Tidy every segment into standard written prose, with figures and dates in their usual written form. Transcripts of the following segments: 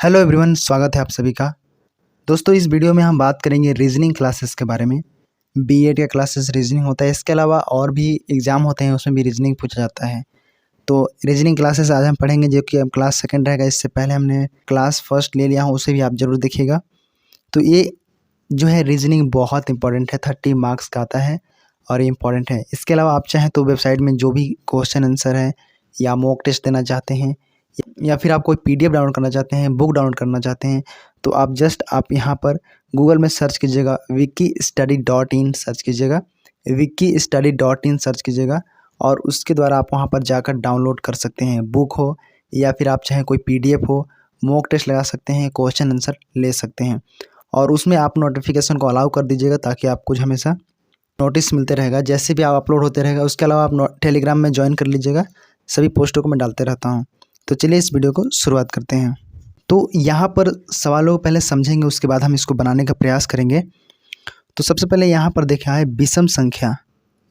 Hello everyone, स्वागत है आप सभी का। दोस्तों, इस वीडियो में हम बात करेंगे रीजनिंग क्लासेस के बारे में। बीएड का क्लासेस रीजनिंग होता है, इसके अलावा और भी एग्ज़ाम होते हैं, उसमें भी रीजनिंग पूछा जाता है। तो रीजनिंग क्लासेस आज हम पढ़ेंगे, जो कि अब क्लास सेकंड रहेगा। इससे पहले हमने क्लास फर्स्ट ले लिया हूँ, उसे भी आप ज़रूर देखिएगा। तो ये जो है रीजनिंग बहुत इंपॉर्टेंट है, 30 मार्क्स का आता है और ये इंपॉर्टेंट है। इसके अलावा आप चाहें तो वेबसाइट में जो भी क्वेश्चन आंसर है या मॉक टेस्ट देना चाहते हैं या फिर आप कोई पीडीएफ डाउनलोड करना चाहते हैं, बुक डाउनलोड करना चाहते हैं, तो आप यहाँ पर गूगल में सर्च कीजिएगा, wikistudy.in सर्च कीजिएगा, wikistudy.in सर्च कीजिएगा और उसके द्वारा आप वहाँ पर जाकर डाउनलोड कर सकते हैं। बुक हो या फिर आप चाहें कोई पीडीएफ हो, मॉक टेस्ट लगा सकते हैं, क्वेश्चन आंसर ले सकते हैं और उसमें आप नोटिफिकेशन को अलाउ कर दीजिएगा ताकि आपको हमेशा नोटिस मिलते रहेगा जैसे भी आप अपलोड होते रहेगा। उसके अलावा आप टेलीग्राम में ज्वाइन कर लीजिएगा, सभी पोस्टों को मैं डालते रहता हूँ। तो चलिए इस वीडियो को शुरुआत करते हैं। तो यहाँ पर सवालों को पहले समझेंगे, उसके बाद हम इसको बनाने का प्रयास करेंगे। तो सबसे पहले यहाँ पर देखा है विषम संख्या,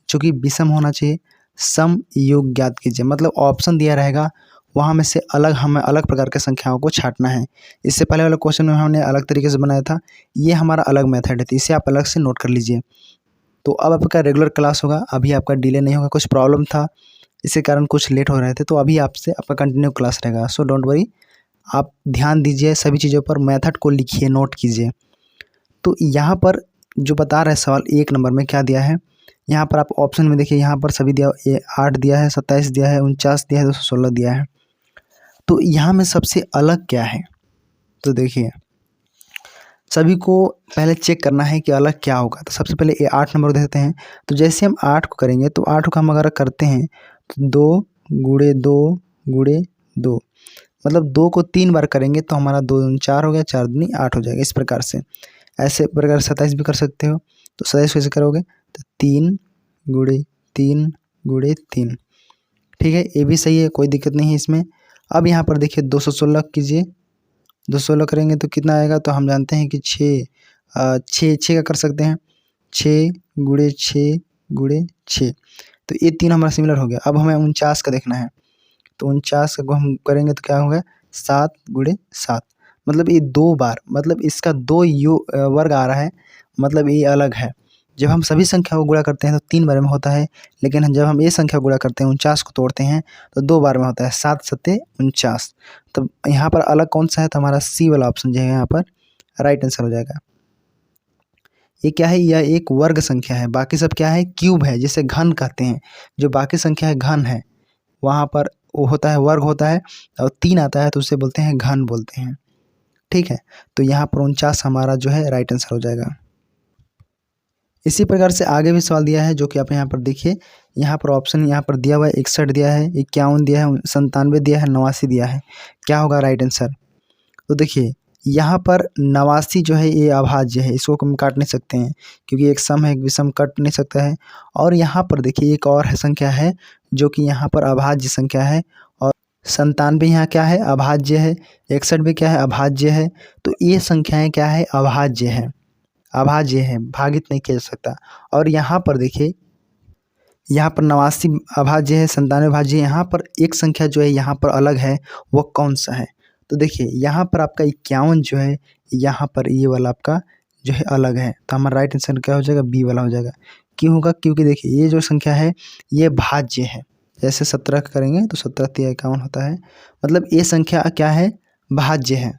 जो कि विषम होना चाहिए। सम योग ज्ञात कीजिए, मतलब ऑप्शन दिया रहेगा, वहाँ में से हमें अलग प्रकार के संख्याओं को छांटना है। इससे पहले वाले क्वेश्चन में हमने अलग तरीके से बनाया था, ये हमारा अलग मेथड है, तो इसे आप अलग से नोट कर लीजिए। तो अब आपका रेगुलर क्लास होगा, अभी आपका डिले नहीं होगा। कुछ प्रॉब्लम था, इसी कारण कुछ लेट हो रहे थे, तो अभी आपसे आपका कंटिन्यू क्लास रहेगा। सो डोंट वरी, आप ध्यान दीजिए सभी चीज़ों पर, मेथड को लिखिए, नोट कीजिए। तो यहाँ पर जो बता रहा है सवाल 1 नंबर में क्या दिया है, यहाँ पर आप ऑप्शन में देखिए, यहाँ पर सभी दिया, ये 8 दिया है, 27 दिया है, 49 दिया है, 216 दिया है। तो यहाँ में सबसे अलग क्या है, तो देखिए सभी को पहले चेक करना है कि अलग क्या होगा। तो सबसे पहले ये 8 नंबर देते हैं। तो जैसे हम 8 को करेंगे, तो 8 को हम अगर करते हैं तो 2 गुणे 2 गुणे 2, मतलब 2 को 3 बार करेंगे तो हमारा 2 दूनी 4 हो गया, 4 दूनी 8 हो जाएगा। इस प्रकार से, ऐसे प्रकार 27 भी कर सकते हो। तो 27 कैसे करोगे, तो 3 गुणे 3 गुणे 3, ठीक है, ये भी सही है, कोई दिक्कत नहीं है इसमें। अब यहाँ पर देखिए 216 कीजिए, 216 करेंगे तो कितना आएगा, तो हम जानते हैं कि 6 का कर सकते हैं, 6 गुणे 6 गुणे 6, तो ये 3 हमारा सिमिलर हो गया। अब हमें 49 का देखना है, तो 49 को हम करेंगे तो क्या होगा, 7 गुणे 7, मतलब ये 2 बार, मतलब इसका 2 वर्ग आ रहा है, मतलब ये अलग है। जब हम सभी संख्या को गुणा करते हैं तो 3 बार में होता है, लेकिन जब हम ये संख्या गुणा करते हैं, 49 को तोड़ते हैं तो 2 बार में होता है, 7 सत्ते 49। तो यहाँ पर अलग कौन सा है, तो हमारा सी वाला ऑप्शन जो है यहाँ पर राइट आंसर हो जाएगा। ये क्या है, यह एक वर्ग संख्या है, बाकी सब क्या है, क्यूब है, जिसे घन कहते हैं। जो बाकी संख्या है घन है, वहाँ पर वो होता है वर्ग होता है, और 3 आता है तो उसे बोलते हैं घन बोलते हैं, ठीक है। तो यहाँ पर 49 हमारा जो है राइट आंसर हो जाएगा। इसी प्रकार से आगे भी सवाल दिया है, जो कि आप यहाँ पर देखिए, यहाँ पर ऑप्शन यहाँ पर दिया हुआ है, 61 दिया है, 51 दिया है, 97 दिया है, 89 दिया है। क्या होगा राइट आंसर, तो देखिए यहाँ पर 89 जो है ये अभाज्य है, इसको हम काट नहीं सकते हैं, क्योंकि एक सम है, एक विषम कट नहीं सकता है। और यहाँ पर देखिए एक और संख्या है जो कि यहाँ पर अभाज्य संख्या है, और 97 यहाँ क्या है, अभाज्य है, 61 भी क्या है, अभाज्य है। तो ये संख्याएँ क्या है, अभाज्य है, अभाज्य है, भागित नहीं किया जा सकता। और यहाँ पर देखिए, यहाँ पर 89 अभाज्य है, 97 भाज्य है, यहाँ पर एक संख्या जो है यहाँ पर अलग है, वो कौन सा है, तो देखिए यहाँ पर आपका 51 जो है, यहाँ पर ये वाला आपका जो है अलग है, तो हमारा राइट आंसर क्या हो जाएगा, बी वाला हो जाएगा। क्यों होगा, क्योंकि देखिए ये जो संख्या है ये भाज्य है। जैसे 17 करेंगे तो 17 × 51 होता है, मतलब ये संख्या क्या है, भाज्य है।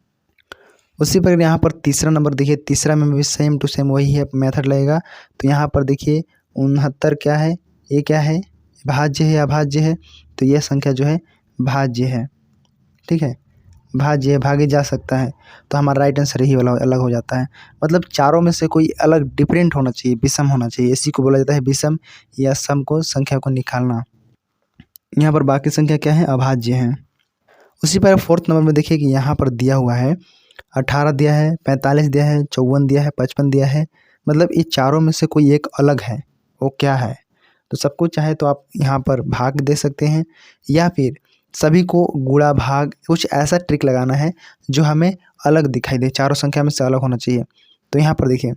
उसी पर यहाँ पर तीसरा नंबर देखिए, तीसरा में भी सेम टू सेम वही है, मेथड लगेगा। तो यहाँ पर देखिए 69 क्या है, ये क्या है, भाज्य है, अभाज्य है, तो यह संख्या जो है भाज्य है, ठीक है, भाज्य है, भागे जा सकता है। तो हमारा राइट आंसर यही वाला अलग हो जाता है, मतलब चारों में से कोई अलग डिफरेंट होना चाहिए, विषम होना चाहिए, इसी को बोला जाता है विषम या सम को, संख्या को निकालना। यहाँ पर बाकी संख्या क्या है, अभाज्य है। उसी पर 4th नंबर में देखिए कि यहाँ पर दिया हुआ है 18 दिया है, 45 दिया है, 54 दिया है, 55 दिया है, मतलब ये चारों में से कोई एक अलग है, वो क्या है। तो सबको चाहे तो आप यहाँ पर भाग दे सकते हैं, या फिर सभी को गुणा भाग, कुछ ऐसा ट्रिक लगाना है जो हमें अलग दिखाई दे, चारों संख्या में से अलग होना चाहिए। तो यहाँ पर देखिए,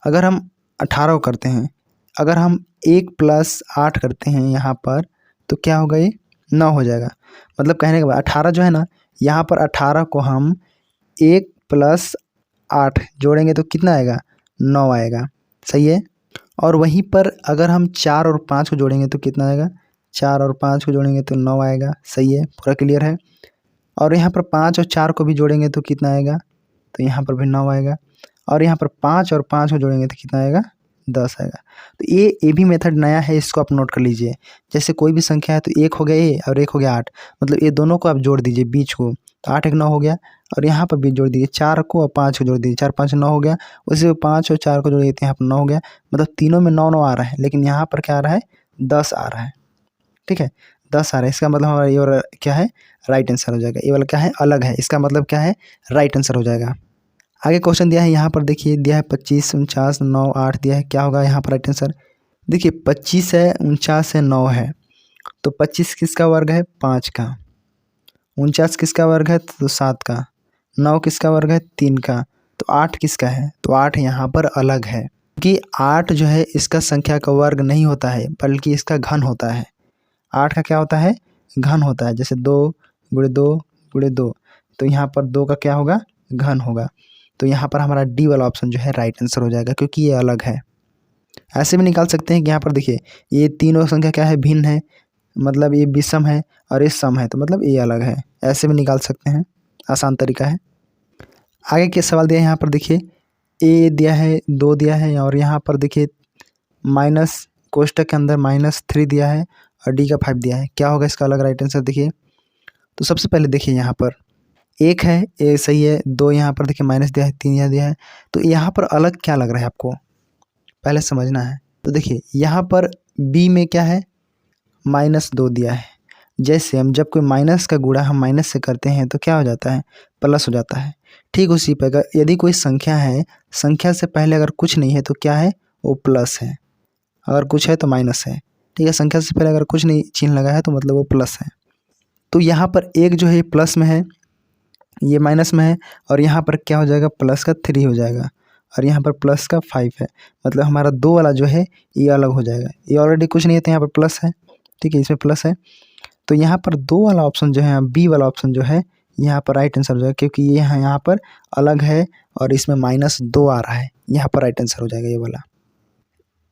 अगर हम 18 को करते हैं, अगर हम 1 + 8 करते हैं यहाँ पर, तो क्या होगा, ये 9 हो जाएगा। मतलब कहने के बाद 18 जो है ना, यहाँ पर 18 को हम 1 + 8 जोड़ेंगे तो कितना आएगा, 9 आएगा। सही है। और वहीं पर अगर हम 4 और 5 को जोड़ेंगे तो कितना आएगा, 4 और 5 को जोड़ेंगे तो 9 आएगा। सही है, पूरा क्लियर है। और यहाँ पर 5 और 4 को भी जोड़ेंगे तो कितना आएगा, तो यहाँ पर भी 9 आएगा। और यहाँ पर 5 और 5 को जोड़ेंगे तो कितना आएगा, 10 आएगा। तो ये भी मेथड नया है, इसको आप नोट कर लीजिए। जैसे कोई भी संख्या है तो 1 हो गया ये और 1 हो गया 8, मतलब ये दोनों को आप जोड़ दीजिए बीच को, तो 8 1 9 हो गया। और यहाँ पर भी जोड़ दीजिए, 4 को और 5 को जोड़ दीजिए, 4 5 9 हो गया। उसी में 5 और 4 को जोड़ देते हैं, यहाँ पर 9 हो गया। मतलब तीनों में 9 9 आ रहा है, लेकिन यहाँ पर क्या आ रहा है, 10 आ रहा है। ठीक है, 10 आ रहा है। इसका मतलब हमारा ये वाला क्या है, राइट आंसर हो जाएगा। ये वाला क्या है, अलग है, इसका मतलब क्या है, राइट आंसर हो जाएगा। आगे क्वेश्चन दिया है, यहाँ पर देखिए दिया है 25 49 9 8 दिया है, क्या होगा यहाँ पर राइट आंसर। देखिए 25 है, 49 है, 9 है, तो 25 किसका वर्ग है, 5 का। 49 किसका वर्ग है, तो 7 का। 9 किसका वर्ग है, 3 का। तो 8 किसका है, तो 8 यहाँ पर अलग है, क्योंकि 8 जो है इसका संख्या का वर्ग नहीं होता है, बल्कि इसका घन होता है। 8 का क्या होता है, घन होता है। जैसे 2 × 2 × 2, तो यहाँ पर 2 का क्या होगा, घन होगा। तो यहाँ पर हमारा डी वाला ऑप्शन जो है राइट आंसर हो जाएगा, क्योंकि ये अलग है। ऐसे भी निकाल सकते हैं कि यहाँ पर देखिए ये तीनों संख्या क्या है, भिन्न है, मतलब ये विषम है और ये सम है, तो मतलब ये अलग है। ऐसे भी निकाल सकते हैं, आसान तरीका है। आगे के सवाल दिया है, यहाँ पर देखिए ए दिया है 2 दिया है, और यहाँ पर देखिए माइनस कोष्टक के अंदर -3 दिया है और डी का 5 दिया है। क्या होगा इसका अलग राइट आंसर, देखिए। तो सबसे पहले देखिए यहाँ पर 1 है, ए सही है। 2 यहाँ पर देखिए माइनस दिया है, 3 यहाँ दिया है। तो यहाँ पर अलग क्या लग रहा है आपको, पहले समझना है। तो देखिए यहाँ पर बी में क्या है, -2 दिया है। जैसे हम जब कोई माइनस का गुणा हम माइनस से करते हैं तो क्या हो जाता है, प्लस हो जाता है। ठीक उसी प्रकार यदि कोई संख्या है, संख्या से पहले अगर कुछ नहीं है तो क्या है, वो प्लस है, अगर कुछ है तो माइनस है। ठीक है, संख्या से पहले अगर कुछ नहीं चिन्ह लगा है तो मतलब वो प्लस है। तो यहाँ पर एक जो है प्लस में है, ये माइनस में है, और यहाँ पर क्या हो जाएगा, प्लस का 3 हो जाएगा, और यहाँ पर प्लस का 5 है। मतलब हमारा 2 वाला जो है ये अलग हो जाएगा। ये ऑलरेडी कुछ नहीं है तो यहाँ पर प्लस है। ठीक है, इसमें प्लस है, तो यहाँ पर 2 वाला ऑप्शन जो है, बी वाला ऑप्शन जो है यहाँ पर राइट आंसर हो जाएगा, क्योंकि ये यहाँ पर अलग है और इसमें -2 आ रहा है, यहाँ पर राइट आंसर हो जाएगा ये वाला।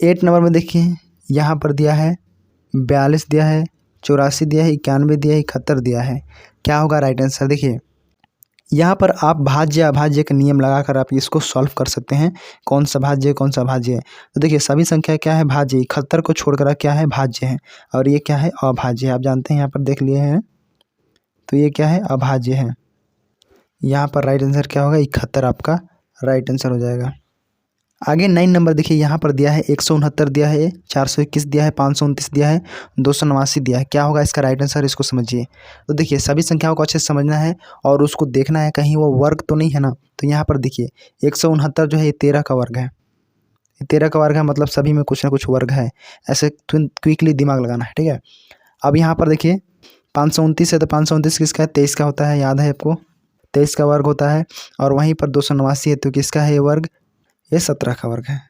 8 नंबर में देखिए यहाँ पर दिया है 42 दिया है, 84 दिया है, 91 दिया है, 71 दिया है। क्या होगा राइट आंसर, देखिए यहाँ पर आप भाज्य अभाज्य का नियम लगाकर आप इसको सॉल्व कर सकते हैं, कौन सा भाज्य है कौन सा अभाज्य है। तो देखिए सभी संख्या क्या है, भाज्य। 71 को छोड़कर क्या है, भाज्य है, और ये क्या है, अभाज्य है। आप जानते हैं, यहाँ पर देख लिए हैं, तो ये क्या है, अभाज्य है। यहाँ पर राइट आंसर क्या होगा, 71 आपका राइट आंसर हो जाएगा। आगे 9 नंबर देखिए, यहाँ पर दिया है 169 दिया है, 421 दिया है, 529 दिया है, 289 दिया है। क्या होगा इसका राइट आंसर, इसको समझिए। तो देखिए सभी संख्याओं को अच्छे से समझना है और उसको देखना है कहीं वो वर्ग तो नहीं है ना। तो यहाँ पर देखिए 169 जो है ये 13 का वर्ग है, 13 का वर्ग है, मतलब सभी में कुछ ना कुछ वर्ग है। ऐसे क्विकली दिमाग लगाना है, ठीक है। अब यहाँ पर देखिए 529 है, तो 529 किसका है, 23 का होता है, याद है आपको, 23 का वर्ग होता है। और वहीं पर 289 है, तो किसका है ये वर्ग, ये 17 का वर्ग है।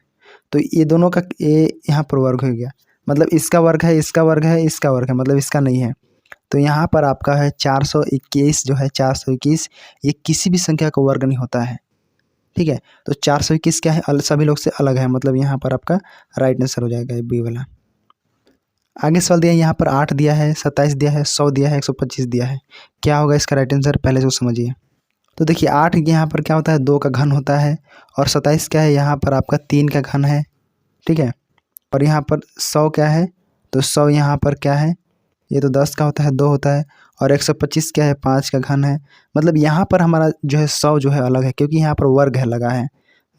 तो ये दोनों का ये यहाँ पर वर्ग हो गया, मतलब इसका वर्ग है, इसका वर्ग है, इसका वर्ग है, मतलब इसका नहीं है। तो यहाँ पर आपका है 421 जो है, 421 ये किसी भी संख्या का वर्ग नहीं होता है। ठीक है, तो 421 क्या है, सभी लोग से अलग है, मतलब यहाँ पर आपका राइट आंसर हो जाएगा बी वाला। आगे सवाल दिया है, यहाँ पर 8 दिया है, 27 दिया है, 100 दिया है, 125 दिया है। क्या होगा इसका राइट आंसर, पहले से समझिए। तो देखिए 8 यहाँ पर क्या होता है, 2 का घन होता है, और 27 क्या है, यहाँ पर आपका 3 का घन है। ठीक है, और यहाँ पर 100 क्या है, तो 100 यहाँ पर क्या है, ये तो 10 का होता है, 2 होता है, और 125 क्या है, 5 का घन है। मतलब यहाँ पर हमारा जो है 100 जो है अलग है, क्योंकि यहाँ पर वर्ग है लगा है,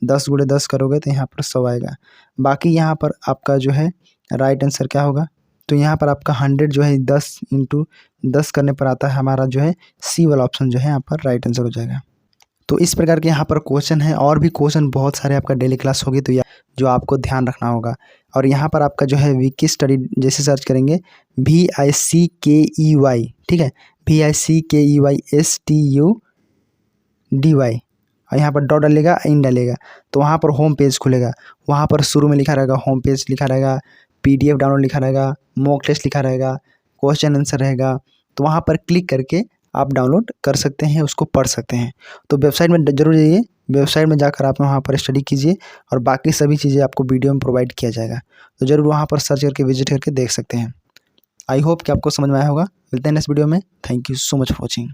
10 × 10 करोगे तो यहाँ पर 100 आएगा। बाकी यहाँ पर आपका जो है राइट आंसर क्या होगा, तो यहाँ पर आपका 100 जो है 10 × 10 करने पर आता है, हमारा जो है सी वाला ऑप्शन जो है यहाँ पर राइट आंसर हो जाएगा। तो इस प्रकार के यहाँ पर क्वेश्चन है, और भी क्वेश्चन बहुत सारे आपका डेली क्लास होगी, तो जो आपको ध्यान रखना होगा। और यहाँ पर आपका जो है विकी स्टडी जैसे सर्च करेंगे VICKEY, ठीक है, VICKEY STUDY, और यहाँ पर डॉट डालेगा, इन डालेगा, तो वहाँ पर होम पेज खुलेगा। वहाँ पर शुरू में लिखा रहेगा, होम पेज लिखा रहेगा, PDF डाउनलोड लिखा रहेगा, मॉक टेस्ट लिखा रहेगा, क्वेश्चन आंसर रहेगा। तो वहाँ पर क्लिक करके आप डाउनलोड कर सकते हैं, उसको पढ़ सकते हैं। तो वेबसाइट में जरूर जाइए, वेबसाइट में जाकर आप वहाँ पर स्टडी कीजिए और बाकी सभी चीज़ें आपको वीडियो में प्रोवाइड किया जाएगा। तो ज़रूर वहाँ पर सर्च करके विजिट करके देख सकते हैं। आई होप कि आपको समझ में आया होगा। मिलते हैं नेक्स्ट वीडियो में। Thank you so much for watching.